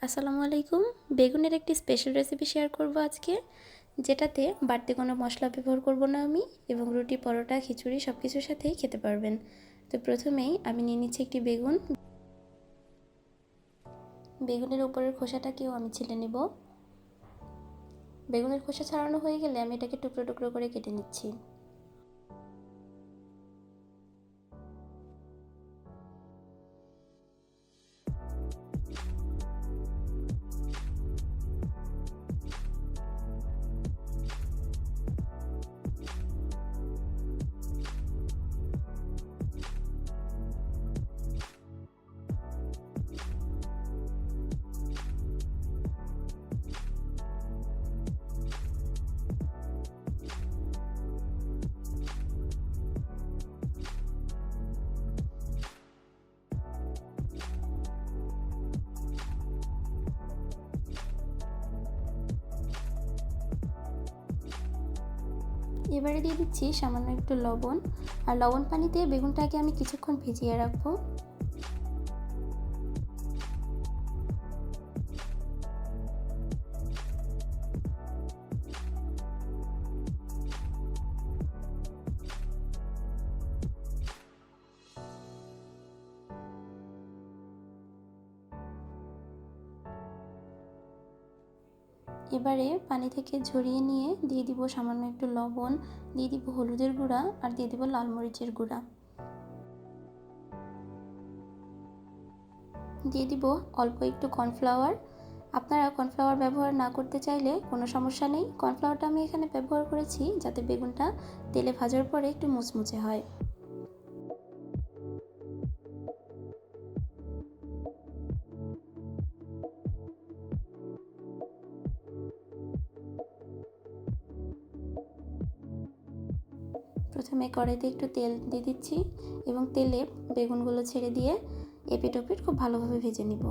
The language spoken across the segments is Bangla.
আসসালামু আলাইকুম। বেগুনের একটি স্পেশাল রেসিপি শেয়ার করব আজকে, যেটাতে বাড়তি কোনো মশলা ব্যবহার করব না আমি, এবং রুটি, পরোটা, খিচুড়ি সব কিছুর সাথেই খেতে পারবেন। তো প্রথমেই আমি নিয়ে নিচ্ছি একটি বেগুন। বেগুনের উপরের খোসাটাকেও আমি ছিলে নেব। বেগুনের খোসা ছাড়ানো হয়ে গেলে আমি এটাকে টুকরো টুকরো করে কেটে নিচ্ছি। এবারে দিয়ে দিচ্ছি সামান্য একটু লবণ, আর লবণ পানিতে বেগুনটাকে আমি কিছুক্ষণ ভিজিয়ে রাখবো। এবারে পানি থেকে ঝরিয়ে নিয়ে দিয়ে দিব সামান্য একটু লবণ, দিয়ে দিব হলুদের গুঁড়া, আর দিয়ে দিব লাল মরিচের গুঁড়া, দিয়ে দিব অল্প একটু কর্নফ্লাওয়ার। আপনারা কর্নফ্লাওয়ার ব্যবহার না করতে চাইলে কোনো সমস্যা নেই। কর্নফ্লাওয়ারটা আমি এখানে ব্যবহার করেছি যাতে বেগুনটা তেলে ভাজার পরে একটু মুচমুচে হয়। প্রথমে কড়াইতে একটু তেল দিয়ে দিচ্ছি এবং তেলে বেগুনগুলো ছেড়ে দিয়ে এপিট ওপিট খুব ভালোভাবে ভেজে নিব।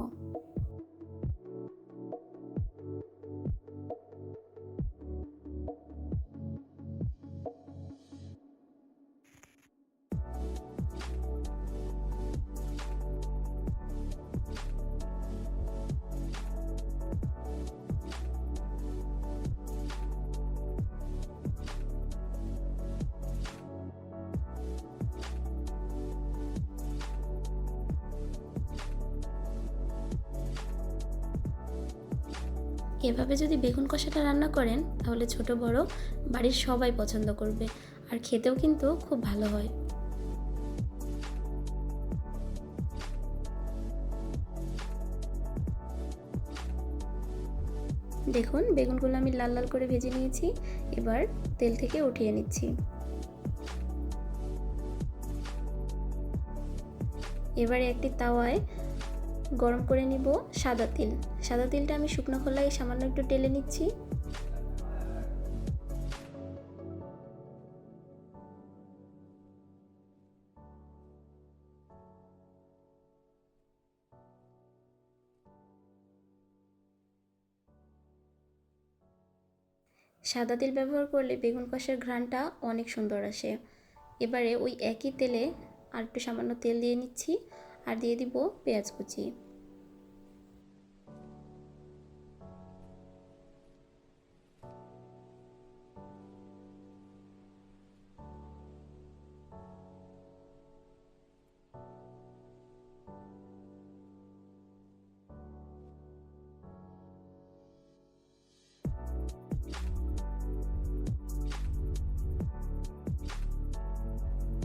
এভাবে যদি বেগুন কষাটা রান্না করেন তাহলে ছোট বড় বাড়ির সবাই পছন্দ করবে, আর খেতেও কিন্তু খুব ভালো হয়। দেখুন বেগুনগুলো আমি লাল লাল করে ভেজে নিয়েছি, এবার তেল থেকে উঠিয়ে নিচ্ছি। এবারে একটি তাওয়ায় গরম করে নিব সাদা তেল। সাদা তেলটা আমি শুকনো খোলায় সামান্য একটু টেলে নিচ্ছি। সাদা তেল ব্যবহার করলে বেগুন কষার ঘ্রাণটা অনেক সুন্দর আসে। এবারে ওই একই তেলে আর একটু সামান্য তেল দিয়ে নিচ্ছি, আর দিয়ে দিব পেঁয়াজ কুচি।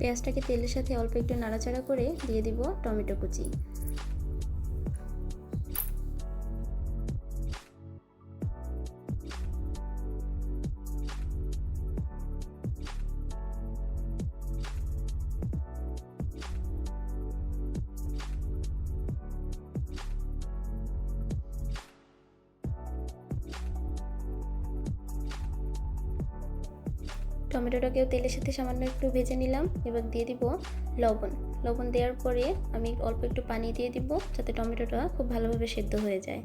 পেঁয়াজটাকে তেলের সাথে অল্প একটু নাড়াচাড়া করে দিয়ে দিব টমেটো কুচি। টমেটোটাকেও তেলের সাথে সামান্য একটু ভেজে নিলাম। এবার দিয়ে দিব লবণ। লবণ দেওয়ার পরে আমি অল্প একটু পানি দিয়ে দিব যাতে টমেটোটা খুব ভালোভাবে সেদ্ধ হয়ে যায়।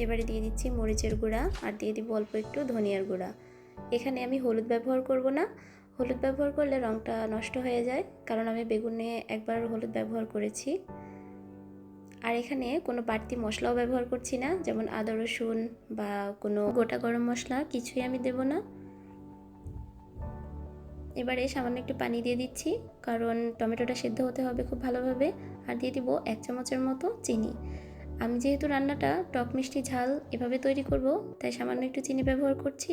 এবারে দিয়ে দিচ্ছি মরিচের গুঁড়া আর দিয়ে দিব অল্প একটু ধনিয়ার গুঁড়া। এখানে আমি হলুদ ব্যবহার করব না, হলুদ ব্যবহার করলে রঙটা নষ্ট হয়ে যায়, কারণ আমি বেগুনে একবার হলুদ ব্যবহার করেছি। আর এখানে কোনো বাড়তি মশলাও ব্যবহার করছি না, যেমন আদা রসুন বা কোনো গোটা গরম মশলা কিছুই আমি দেব না। এবারে সামান্য একটু পানি দিয়ে দিচ্ছি, কারণ টমেটোটা সিদ্ধ হতে হবে খুব ভালোভাবে। আর দিয়ে দিব 1 চামচের মতো চিনি। আমি যেহেতু রান্নাটা টক মিষ্টি ঝাল এভাবে তৈরি করব, তাই সামান্য একটু চিনি ব্যবহার করছি।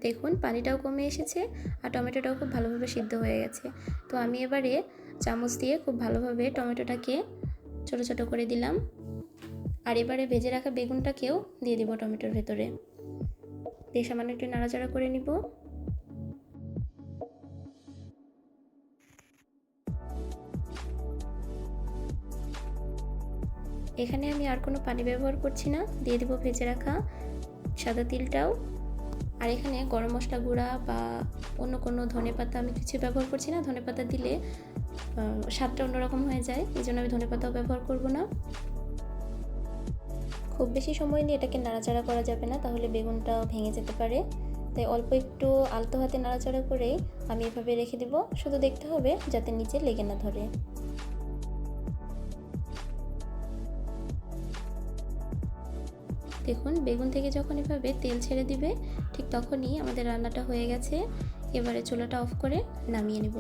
দেখুন পানিটাও কমে এসেছে আর টমেটোটাও খুব ভালোভাবে সিদ্ধ হয়ে গেছে। তো আমি এবারে চামচ দিয়ে খুব ভালোভাবে টমেটোটাকে ছোটো ছোটো করে দিলাম। আর এবারে ভেজে রাখা বেগুনটাকেও দিয়ে দিব টমেটোর ভেতরে, দিয়ে সামান্য একটু নাড়াচাড়া করে নিব। এখানে আমি আর কোনো পানি ব্যবহার করছি না, দিয়ে দিব ভেজে রাখা সাদা তিলটাও। আর এখানে গরম মশলা গুঁড়া বা অন্য কোনো ধনেপাতা আমি কিছু ব্যবহার করছি না, ধনেপাতা দিলে স্বাদটা অন্যরকম হয়ে যায়, এই জন্য আমি ধনেপাতাও ব্যবহার করব না। খুব বেশি সময় নিয়ে এটাকে নাড়াচাড়া করা যাবে না, তাহলে বেগুনটা ভেঙে যেতে পারে। তাই অল্প একটু আলতো হাতে নাড়াচাড়া করেই আমি এভাবে রেখে দিব, শুধু দেখতে হবে যাতে নিচে লেগে না ধরে। দেখুন বেগুন থেকে যখন এভাবে তেল ছেড়ে দিবে, ঠিক তখনই আমাদের রান্নাটা হয়ে গেছে। এবারে চুলাটা অফ করে নামিয়ে নেব।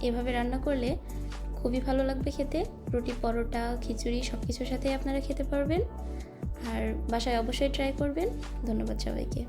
এভাবে রান্না করলে খুবই ভালো লাগবে খেতে, রুটি পরোটা খিচুড়ি সব কিছুর সাথেই আপনারা খেতে পারবেন। আর বাসায় অবশ্যই ট্রাই করবেন। ধন্যবাদ সবাইকে।